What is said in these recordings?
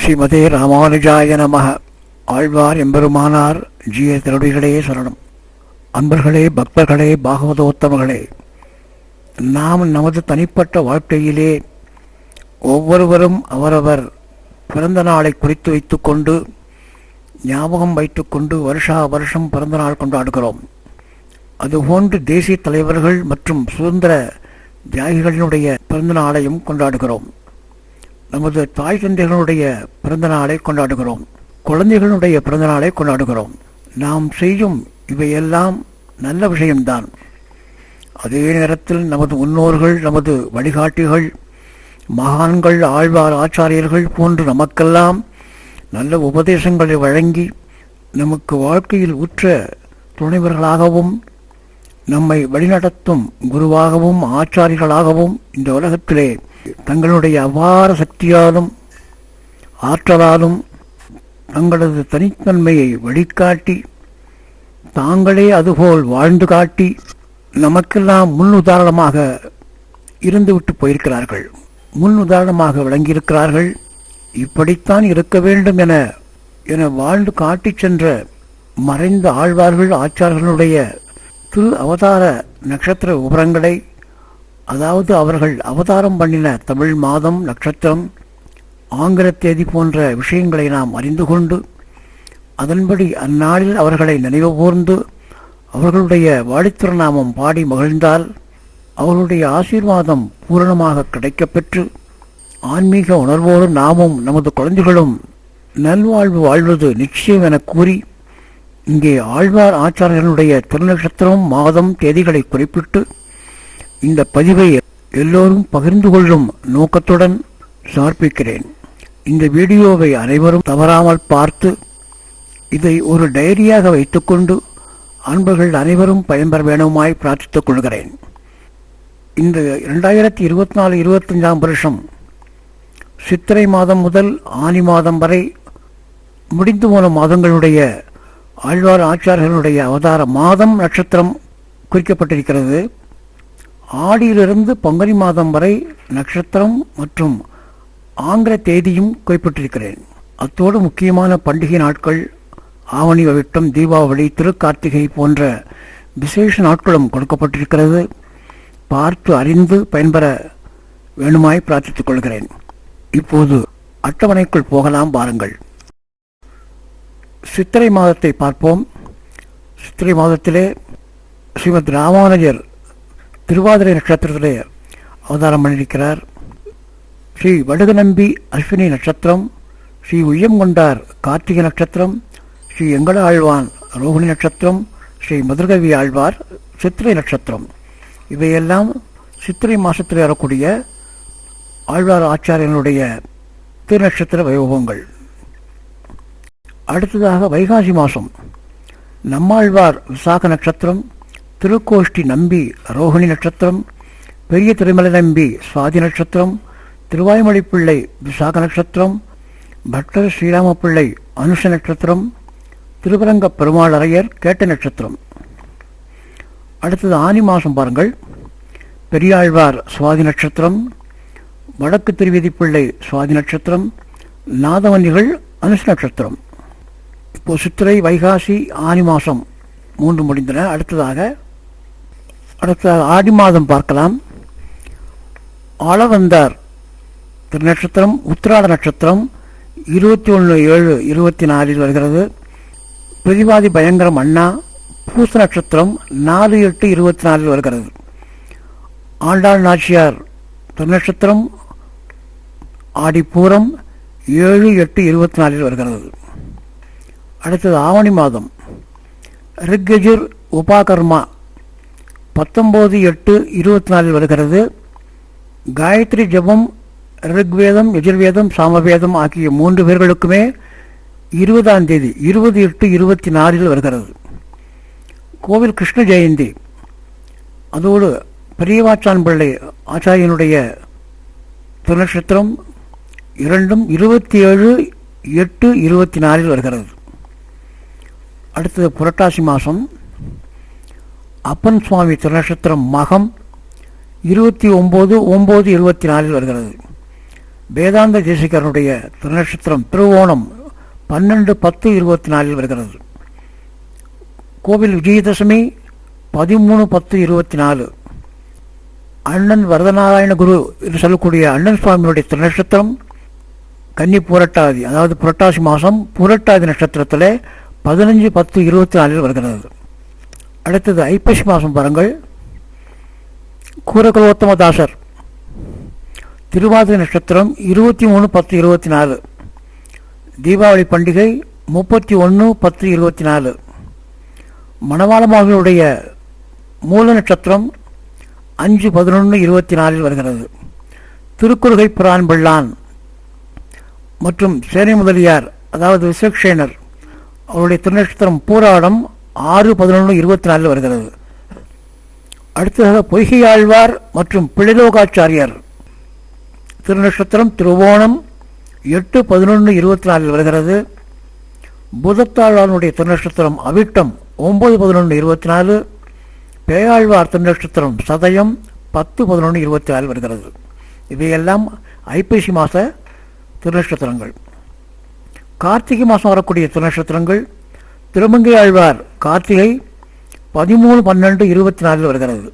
ஸ்ரீமதே ராமானுஜாய நமஹ. ஆழ்வார் எம்பெருமானார் ஜீய திருடிகளே சரணம். அன்பர்களே, பக்தர்களே, பாகவதோத்தமர்களே, நாம் நமது தனிப்பட்ட வாழ்க்கையிலே ஒவ்வொருவரும் அவரவர் பிறந்த நாளை குறித்து வைத்துக்கொண்டு ஞாபகம் வைத்துக்கொண்டு வருஷா வருஷம் பிறந்த நாள் கொண்டாடுகிறோம். அதுபோன்று தேசிய தலைவர்கள் மற்றும் சுதந்திர தியாகிகளினுடைய பிறந்த நாளையும் கொண்டாடுகிறோம். நமது தாய் தந்தைகளுடைய பிறந்த நாளை கொண்டாடுகிறோம். குழந்தைகளுடைய பிறந்த நாளை கொண்டாடுகிறோம். நாம் செய்யும் இவையெல்லாம் நல்ல விஷயம்தான். அதே நேரத்தில் நமது முன்னோர்கள், நமது வழிகாட்டிகள், மகான்கள், ஆழ்வார், ஆச்சாரியர்கள் போன்று நமக்கெல்லாம் நல்ல உபதேசங்களை வழங்கி நமக்கு வாழ்க்கையில் உற்ற துணைவர்களாகவும் நம்மை வழிநடத்தும் குருவாகவும் ஆச்சாரிகளாகவும் இந்த உலகத்திலே தங்களுடைய அபார சக்தியாலும் ஆற்றலாலும் தங்களது தனித்தன்மையை வழிகாட்டி தாங்களே அதுபோல் வாழ்ந்து காட்டி நமக்கெல்லாம் முன் உதாரணமாக இருந்துவிட்டு போயிருக்கிறார்கள். முன் உதாரணமாக விளங்கியிருக்கிறார்கள். இப்படித்தான் இருக்க வேண்டும் என வாழ்ந்து காட்டி சென்ற மறைந்த ஆழ்வார்கள், ஆச்சாரர்களுடைய திரு அவதார நட்சத்திர விவரங்களை, அதாவது அவர்கள் அவதாரம் பண்ணின தமிழ் மாதம், நட்சத்திரம், ஆங்கில தேதி போன்ற விஷயங்களை நாம் அறிந்து கொண்டு அதன்படி அந்நாளில் அவர்களை நினைவு கூர்ந்து அவர்களுடைய வாடித்திருநாமம் பாடி மகிழ்ந்தால் அவர்களுடைய ஆசீர்வாதம் பூரணமாக கிடைக்கப்பெற்று ஆன்மீக உணர்வோடு நாமும் நமது குழந்தைகளும் நல்வாழ்வு வாழ்வது நிச்சயம் என கூறி இங்கே ஆழ்வார் ஆச்சாரியர்களுடைய திருநட்சத்திரம், மாதம், தேதிகளை குறிப்பிட்டு இந்த பதிவை எல்லோரும் பகிர்ந்து கொள்ளும் நோக்கத்துடன் சமர்ப்பிக்கிறேன். இந்த வீடியோவை அனைவரும் தவறாமல் பார்த்து இதை ஒரு டைரியாக வைத்துக்கொண்டு அன்பர்கள் அனைவரும் பயன்பெற வேணுமாய் பிரார்த்தித்துக் கொள்கிறேன். இந்த 2024-25 வருஷம் சித்திரை மாதம் முதல் ஆனி மாதம் வரை முடிந்து போன மாதங்களுடைய ஆழ்வார் ஆச்சாரியர்களுடைய அவதார மாதம், நட்சத்திரம் குறிக்கப்பட்டிருக்கிறது. ஆடியிலிருந்து பங்குனி மாதம் வரை நட்சத்திரம் மற்றும் ஆங்கில தேதியும் குறிப்பிட்டிருக்கிறேன். அத்தோடு முக்கியமான பண்டிகை நாட்கள், ஆவணி வவிட்டம், தீபாவளி, திருக்கார்த்திகை போன்ற விசேஷ நாட்களும் கொடுக்கப்பட்டிருக்கிறது. பார்த்து அறிந்து பயன்பெற வேணுமாய் பிரார்த்தித்துக் கொள்கிறேன். இப்போது அட்டவணைக்குள் போகலாம் பாருங்கள். சித்திரை மாதத்தை பார்ப்போம். சித்திரை மாதத்திலே ஸ்ரீமத் ராமானுஜர் திருவாதிரை நட்சத்திரத்திலே அவதாரம் பண்ணியிருக்கிறார். ஸ்ரீ வடுகநம்பி அஸ்வினி நட்சத்திரம், ஸ்ரீ உய்யங்கொண்டார் கார்த்திகை நட்சத்திரம், ஸ்ரீ எங்கட ஆழ்வான் ரோகிணி நட்சத்திரம், ஸ்ரீ மதுரகவி ஆழ்வார் சித்திரை நட்சத்திரம். இவையெல்லாம் சித்திரை மாதத்தில் வரக்கூடிய ஆழ்வார் ஆச்சாரியனுடைய திருநட்சத்திர வைபவங்கள். அடுத்ததாக வைகாசி மாதம் நம்மாழ்வார் விசாக நட்சத்திரம், திருக்கோஷ்டி நம்பி ரோகிணி நட்சத்திரம், பெரிய திருமலை நம்பி சுவாதி நட்சத்திரம், திருவாய்மொழி பிள்ளை விசாக நட்சத்திரம், பட்டர் ஸ்ரீராம பிள்ளை அனுஷ நட்சத்திரம், திருவரங்க பெருமாள் அரையர் கேட்ட நட்சத்திரம். அடுத்தது ஆனி மாதம் பாருங்கள். பெரியாழ்வார் சுவாதி நட்சத்திரம், வடக்கு திருவிதி பிள்ளை சுவாதி நட்சத்திரம், நாதவன்னிகள் அனுஷ நட்சத்திரம். இப்போ சித்திரை, வைகாசி, ஆனி மாதம் 3 முடிந்தன. அடுத்ததாக ஆடி மாதம் பார்க்கலாம். ஆளவந்தார் திருநட்சத்திரம், உத்திராட நட்சத்திரம் 21/7/24 வருகிறது. பிரதிவாதி பயங்கரம் அண்ணா பூச நட்சத்திரம் 4/8/24 வருகிறது. ஆண்டாள் நாச்சியார் திருநட்சத்திரம் ஆடிப்பூரம் 7/8/24 வருகிறது. அடுத்தது ஆவணி மாதம். ரிக்கஜுர் உபாகர்மா 19/8/24 வருகிறது. காயத்ரி ஜபம், ரிக்வேதம், யஜுர்வேதம், சாமவேதம் ஆகிய 3 பேர்களுக்குமே 20ஆம் தேதி 20/8/24 வருகிறது. கோவில் கிருஷ்ண ஜெயந்தி, அதோடு பெரியவாச்சான் பிள்ளை ஆச்சாரியனுடைய திருநட்சத்திரம் இரண்டும் 27/8/24 வருகிறது. அடுத்தது புரட்டாசி மாதம். அப்பன் சுவாமி திருநட்சத்திரம் மகம் 29/9/24 வருகிறது. வேதாந்த தேசிகரனுடைய திருநட்சத்திரம் திருவோணம் 12-10-24 வருகிறது. கோவில் விஜயதசமி 13-10-24. அண்ணன் வரதநாராயண குரு என்று சொல்லக்கூடிய அண்ணன் சுவாமியுடைய திருநட்சத்திரம் கன்னி புரட்டாதி, அதாவது புரட்டாசி மாதம் புரட்டாதி நட்சத்திரத்தில் 15-10-24 வருகிறது. அடுத்தது ஐப்பசி மாதம் பாருங்கள். கூரகுலோத்தமதாசர் திருவாதிரை நட்சத்திரம் 23-10-24. தீபாவளி பண்டிகை 31-10-24. மணவாளமார்களுடைய மூல நட்சத்திரம் 5-11-24 வருகிறது. திருக்குறுகை பிரான் பிள்ளான் மற்றும் சேனை முதலியார், அதாவது விசேக்ஷேனர், அவருடைய திருநட்சத்திரம் பூராடம் 6-11-24 வருகிறது. அடுத்ததாக பொய்கை ஆழ்வார் மற்றும் பிள்ளைலோகாச்சாரியர் திருநட்சத்திரம் திருவோணம் 8-11-24 வருகிறது. புதத்தாழ்வானுடைய திருநட்சத்திரம் அவிட்டம் 9-11-24. பேயாழ்வார் திருநட்சத்திரம் சதயம் 10-11-24 வருகிறது. இவையெல்லாம் ஐப்பசி மாத திருநட்சத்திரங்கள். கார்த்திகை மாதம் வரக்கூடிய திருநட்சத்திரங்கள் திருமங்கை ஆழ்வார் கார்த்திகை 13-12-24 வருகிறது.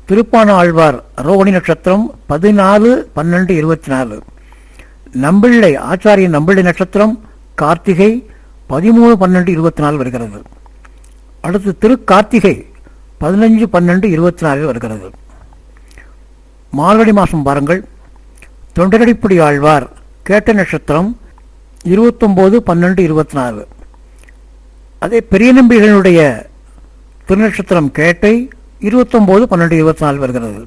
திருப்பான ஆழ்வார் ரோகிணி நட்சத்திரம் 14-12-24. நம்பிள்ளை ஆச்சாரிய நம்பிள்ளை நட்சத்திரம் கார்த்திகை 13-12-24 வருகிறது. அடுத்து திருக்கார்த்திகை 15-12-24 வருகிறது. மார்கழி மாதம் பாருங்கள். தொண்டரடிப்படி ஆழ்வார் கேட்ட நட்சத்திரம் 29-12-24. அதே பெரிய நம்பிகளுடைய திருநட்சத்திரம் கேட்டை 29-12-24 வருகிறது.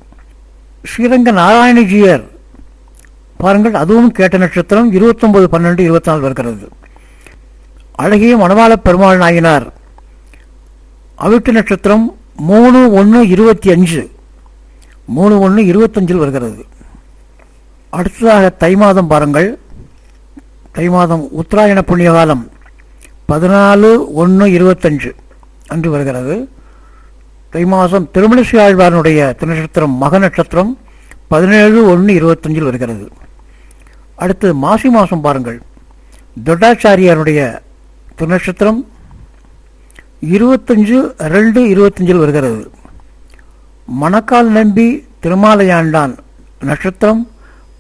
ஸ்ரீரங்க நாராயணஜியர் பாருங்கள், அதுவும் கேட்ட நட்சத்திரம் 29-12-24 வருகிறது. அழகிய மணவாள பெருமாள் நாயனார் அவிட்டு நட்சத்திரம் 3-1-25 3-1-25 வருகிறது. அடுத்ததாக தை மாதம் பாருங்கள். தை மாதம் உத்தராயண புண்ணிய காலம் 14-1-25 அன்று வருகிறது. தை மாதம் திருமணிசை ஆழ்வாரனுடைய திருநட்சத்திரம் மக நட்சத்திரம் 17-1-25 வருகிறது. அடுத்து மாசி மாதம் பாருங்கள். தொட்டாச்சாரியாருடைய திருநட்சத்திரம் 25-2-25 வருகிறது. மணக்கால் நம்பி திருமாலையாண்டான் நட்சத்திரம்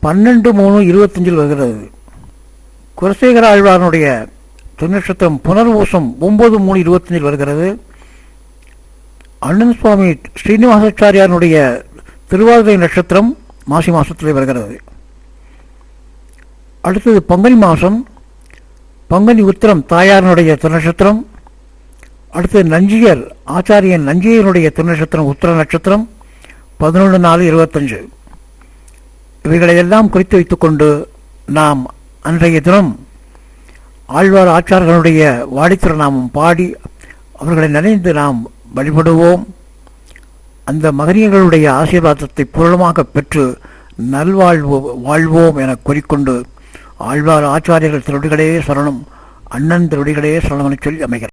12-3-25 வருகிறது. குலசேகர ஆழ்வாரனுடைய திருநட்சத்திரம் புனர்வூசம் 9-3-25 வருகிறது. அண்ணன் சுவாமி ஸ்ரீனிவாசாச்சாரியாருடைய திருவாதிரை நட்சத்திரம் மாசி மாதத்திலே வருகிறது. அடுத்தது பங்குனி மாதம். பங்குனி உத்திரம் தாயாரனுடைய திருநட்சத்திரம். அடுத்தது நஞ்சியர் ஆச்சாரியன் நஞ்சியனுடைய திருநட்சத்திரம் உத்திர நட்சத்திரம் 11-4-25. இவைகளையெல்லாம் குறித்து வைத்துக்கொண்டு நாம் அன்றைய தினம் ஆழ்வார் ஆச்சாரர்களுடைய வாடித்திருநாமம் பாடி அவர்களை நினைந்து நாம் வழிபடுவோம். அந்த மகனியர்களுடைய ஆசீர்வாதத்தை பூரணமாக பெற்று வாழ்வோம் என கூறிக்கொண்டு ஆழ்வார் ஆச்சாரியர்கள் திருவடிகளே சரணம், அண்ணன் திருவடிகளே சரணம் என சொல்லி அமைகிறேன்.